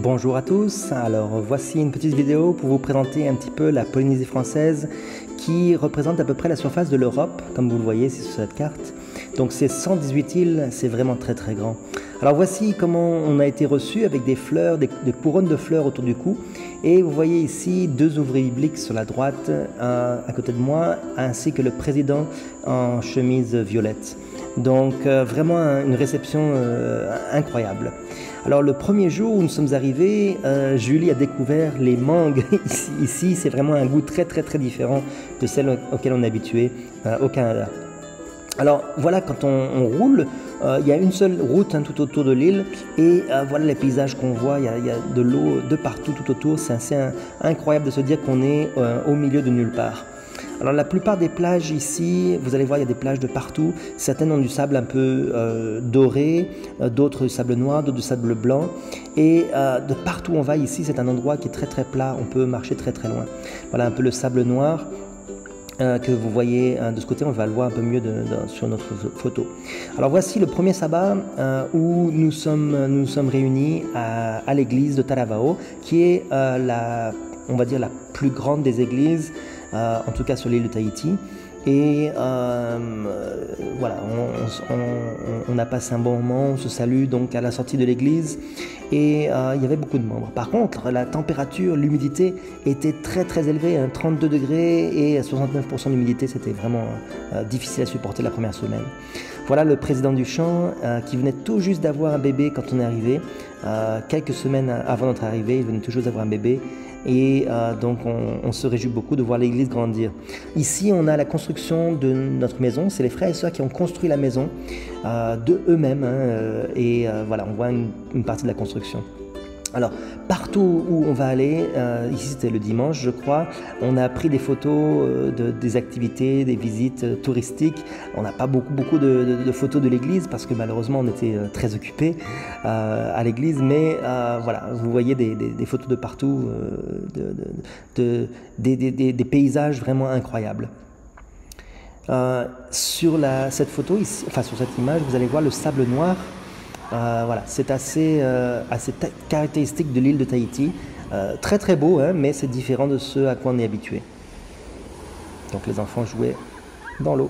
Bonjour à tous, alors voici une petite vidéo pour vous présenter un petit peu la Polynésie française qui représente à peu près la surface de l'Europe, comme vous le voyez sur cette carte. Donc c'est 118 îles, c'est vraiment très très grand. Alors voici comment on a été reçu avec des fleurs, des couronnes de fleurs autour du cou. Et vous voyez ici deux ouvriers bibliques sur la droite à côté de moi, ainsi que le président en chemise violette. Donc vraiment une réception incroyable. Alors le premier jour où nous sommes arrivés, Julie a découvert les mangues ici. C'est vraiment un goût très différent de celle auquel on est habitué au Canada. Alors voilà, quand on roule, il y a une seule route tout autour de l'île et voilà les paysages qu'on voit, il y a de l'eau de partout tout autour. C'est assez incroyable de se dire qu'on est au milieu de nulle part. Alors la plupart des plages ici, vous allez voir, il y a des plages de partout. Certaines ont du sable un peu doré, d'autres du sable noir, d'autres du sable blanc. Et de partout où on va ici, c'est un endroit qui est très plat, on peut marcher très loin. Voilà un peu le sable noir que vous voyez de ce côté, on va le voir un peu mieux sur notre photo. Alors voici le premier sabbat où nous sommes réunis à l'église de Taravao, qui est on va dire la plus grande des églises, en tout cas sur l'île de Tahiti. Et voilà, on a passé un bon moment, on se salue donc à la sortie de l'église et il y avait beaucoup de membres. Par contre, la température, l'humidité était très élevée, 32 degrés et 69% d'humidité, c'était vraiment difficile à supporter la première semaine. Voilà le président du chant qui venait tout juste d'avoir un bébé quand on est arrivé. Quelques semaines avant notre arrivée, il venait tout juste d'avoir un bébé. Et donc on se réjouit beaucoup de voir l'église grandir. Ici on a la construction de notre maison, c'est les frères et sœurs qui ont construit la maison de eux-mêmes et voilà, on voit une partie de la construction. Alors partout où on va aller, ici c'était le dimanche je crois, on a pris des photos des activités, des visites touristiques. On n'a pas beaucoup de photos de l'église parce que malheureusement on était très occupés à l'église, mais voilà, vous voyez des photos de partout, des paysages vraiment incroyables. Sur cette photo ici, enfin sur cette image, vous allez voir le sable noir. Voilà, c'est assez caractéristique de l'île de Tahiti. Très beau, hein, mais c'est différent de ce à quoi on est habitué. Donc les enfants jouaient dans l'eau.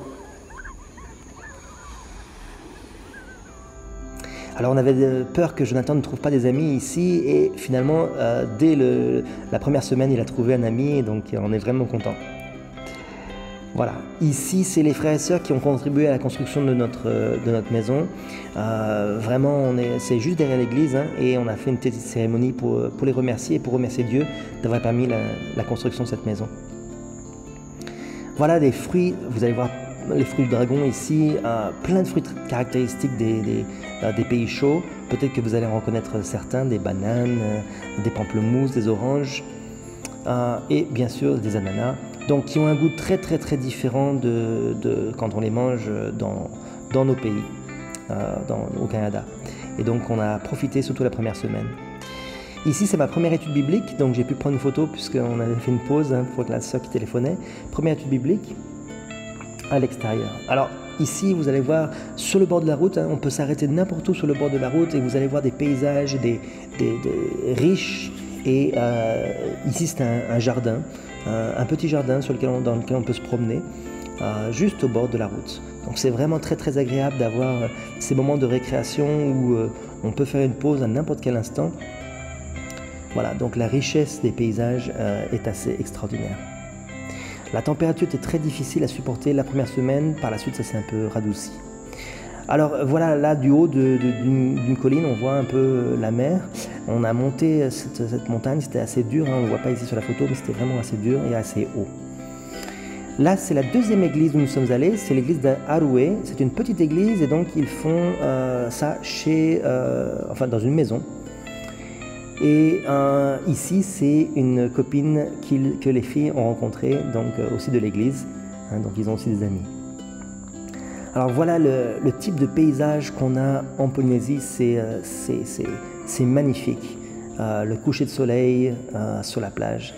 Alors on avait peur que Jonathan ne trouve pas des amis ici et finalement dès la première semaine il a trouvé un ami, donc on est vraiment content. Voilà, ici c'est les frères et sœurs qui ont contribué à la construction de notre maison. Vraiment, c'est juste derrière l'église et on a fait une petite cérémonie pour les remercier et pour remercier Dieu d'avoir permis la construction de cette maison. Voilà des fruits, vous allez voir les fruits du dragon ici, plein de fruits caractéristiques des pays chauds. Peut-être que vous allez en reconnaître certains, des bananes, des pamplemousses, des oranges et bien sûr des ananas. Donc qui ont un goût très différent de quand on les mange dans nos pays, au Canada. Et donc on a profité surtout la première semaine. Ici c'est ma première étude biblique, donc j'ai pu prendre une photo puisqu'on avait fait une pause pour la sœur qui téléphonait. Première étude biblique à l'extérieur. Alors ici vous allez voir sur le bord de la route, on peut s'arrêter n'importe où sur le bord de la route et vous allez voir des paysages riches. Et ici c'est un jardin, un petit jardin dans lequel on peut se promener, juste au bord de la route. Donc c'est vraiment très agréable d'avoir ces moments de récréation où on peut faire une pause à n'importe quel instant. Voilà, donc la richesse des paysages est assez extraordinaire. La température était très difficile à supporter la première semaine, par la suite ça s'est un peu radouci. Alors voilà, là du haut d'une colline, on voit un peu la mer. On a monté cette montagne, c'était assez dur, on ne le voit pas ici sur la photo, mais c'était vraiment assez dur et assez haut. Là, c'est la deuxième église où nous sommes allés, c'est l'église d'Aroué. C'est une petite église et donc ils font ça dans une maison. Et ici, c'est une copine que les filles ont rencontrée, donc aussi de l'église, donc ils ont aussi des amis. Alors voilà le type de paysage qu'on a en Polynésie, c'est magnifique. Le coucher de soleil sur la plage.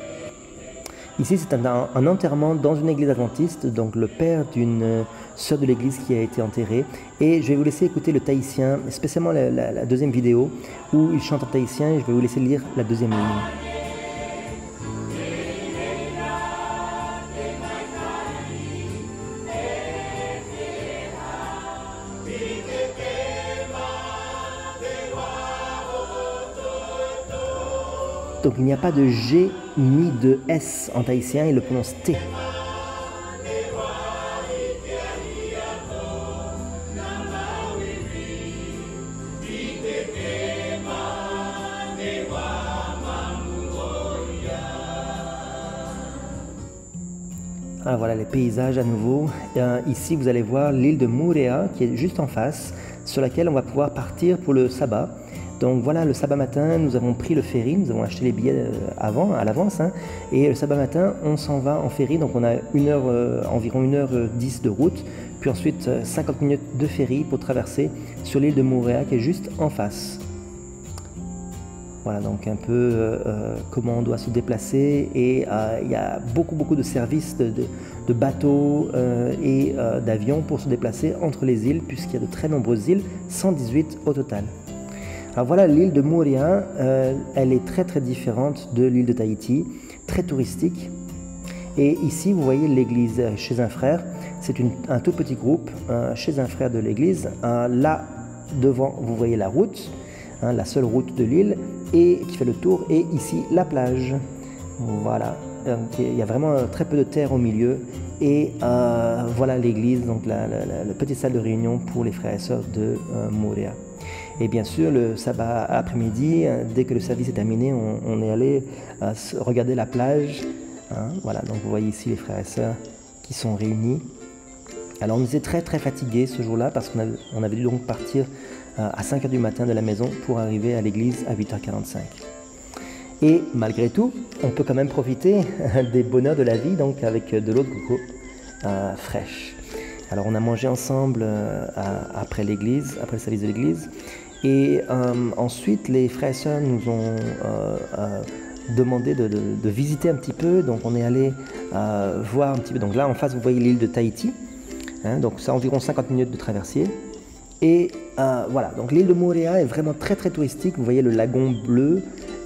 Ici, c'est un enterrement dans une église adventiste, donc le père d'une sœur de l'église qui a été enterrée. Et je vais vous laisser écouter le tahitien, spécialement la deuxième vidéo, où il chante en tahitien, et je vais vous laisser lire la deuxième ligne. Donc il n'y a pas de G ni de S en tahitien, il le prononce T. Alors voilà les paysages à nouveau. Ici vous allez voir l'île de Moorea qui est juste en face, sur laquelle on va pouvoir partir pour le sabbat. Donc voilà, le sabbat matin, nous avons pris le ferry, nous avons acheté les billets à l'avance, hein, et le sabbat matin, on s'en va en ferry, donc on a environ 1h10 de route, puis ensuite 50 minutes de ferry pour traverser sur l'île de Moorea qui est juste en face. Voilà donc un peu comment on doit se déplacer, et il y a beaucoup de services de bateaux et d'avions pour se déplacer entre les îles, puisqu'il y a de très nombreuses îles, 118 au total. Alors voilà, l'île de Moorea, elle est très différente de l'île de Tahiti, très touristique. Et ici, vous voyez l'église chez un frère. C'est un tout petit groupe chez un frère de l'église. Là, devant, vous voyez la route, hein, la seule route de l'île, et qui fait le tour. Et ici, la plage. Voilà. Donc, il y a vraiment très peu de terre au milieu. Et voilà l'église, donc la petite salle de réunion pour les frères et sœurs de Moorea. Et bien sûr, le sabbat après-midi, dès que le service est terminé, on est allé regarder la plage. Hein, voilà, donc vous voyez ici les frères et sœurs qui sont réunis. Alors on était très fatigués ce jour-là parce qu'on avait dû donc partir à 5 h du matin de la maison pour arriver à l'église à 8 h 45. Et malgré tout, on peut quand même profiter des bonheurs de la vie, donc avec de l'eau de coco fraîche. Alors on a mangé ensemble après l'église, après le service de l'église. Et ensuite, les frères et sœurs nous ont demandé de visiter un petit peu. Donc on est allé voir un petit peu. Donc là en face, vous voyez l'île de Tahiti. Hein, donc c'est environ 50 minutes de traversier. Et voilà, donc l'île de Moorea est vraiment très touristique. Vous voyez le lagon bleu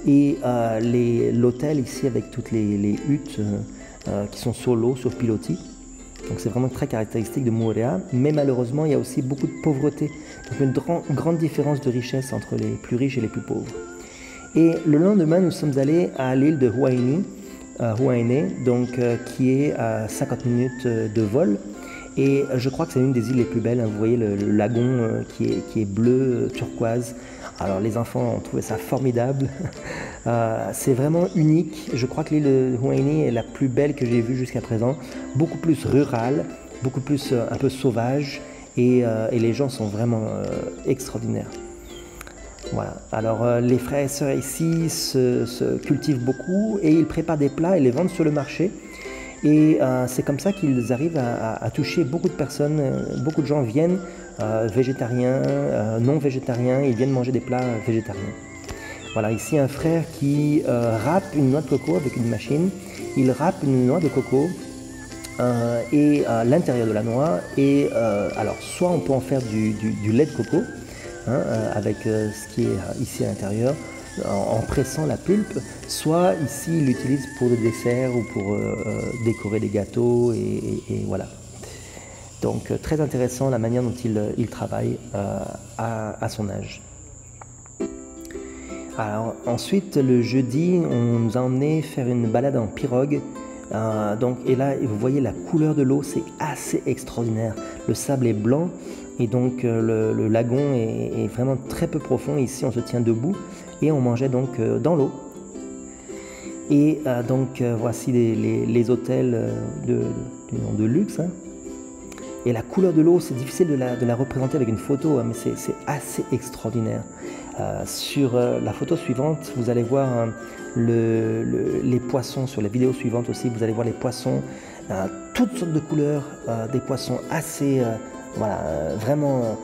et l'hôtel ici avec toutes les huttes qui sont sur l'eau, sur pilotis. Donc c'est vraiment très caractéristique de Moorea, mais malheureusement il y a aussi beaucoup de pauvreté. Donc une grande différence de richesse entre les plus riches et les plus pauvres. Et le lendemain, nous sommes allés à l'île de Huaini, donc qui est à 50 minutes de vol. Et je crois que c'est une des îles les plus belles. Hein. Vous voyez le lagon qui est bleu, turquoise. Alors les enfants ont trouvé ça formidable. C'est vraiment unique. Je crois que l'île de Huaini est la plus belle que j'ai vue jusqu'à présent. Beaucoup plus rurale, beaucoup plus un peu sauvage. Et les gens sont vraiment extraordinaires. Voilà. Alors les frères et sœurs ici se cultivent beaucoup et ils préparent des plats et les vendent sur le marché. Et c'est comme ça qu'ils arrivent à toucher beaucoup de personnes. Beaucoup de gens viennent, végétariens, non végétariens, ils viennent manger des plats végétariens. Voilà, ici un frère qui râpe une noix de coco avec une machine. Il râpe une noix de coco et l'intérieur de la noix. Et alors, soit on peut en faire du lait de coco, hein, avec ce qui est ici à l'intérieur, en pressant la pulpe, soit ici il l'utilise pour le dessert ou pour décorer des gâteaux et voilà. Donc très intéressant la manière dont il travaille à son âge. Alors ensuite le jeudi, on nous a emmené faire une balade en pirogue. Et là vous voyez la couleur de l'eau, c'est assez extraordinaire. Le sable est blanc. Et donc le lagon est vraiment très peu profond. Ici on se tient debout et on mangeait donc dans l'eau. Et voici les hôtels de luxe. Hein. Et la couleur de l'eau, c'est difficile de la représenter avec une photo, hein, mais c'est assez extraordinaire. Sur la photo suivante, vous allez voir les poissons. Sur la vidéo suivante aussi, vous allez voir les poissons, toutes sortes de couleurs, des poissons assez... vraiment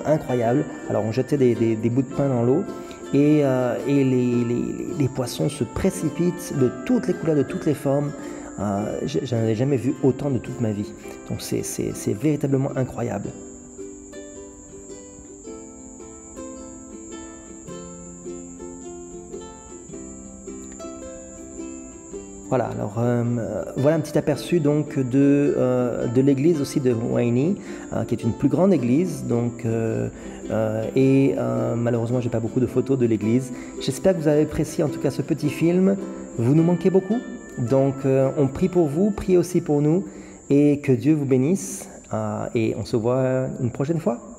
incroyable. Alors on jetait des bouts de pain dans l'eau et les poissons se précipitent de toutes les couleurs, de toutes les formes. Je n'en ai jamais vu autant de toute ma vie. Donc c'est véritablement incroyable. Voilà, alors voilà un petit aperçu donc de l'église aussi de Huayni, qui est une plus grande église, donc, malheureusement j'ai pas beaucoup de photos de l'église. J'espère que vous avez apprécié en tout cas ce petit film, vous nous manquez beaucoup, donc on prie pour vous, priez aussi pour nous, et que Dieu vous bénisse, et on se voit une prochaine fois.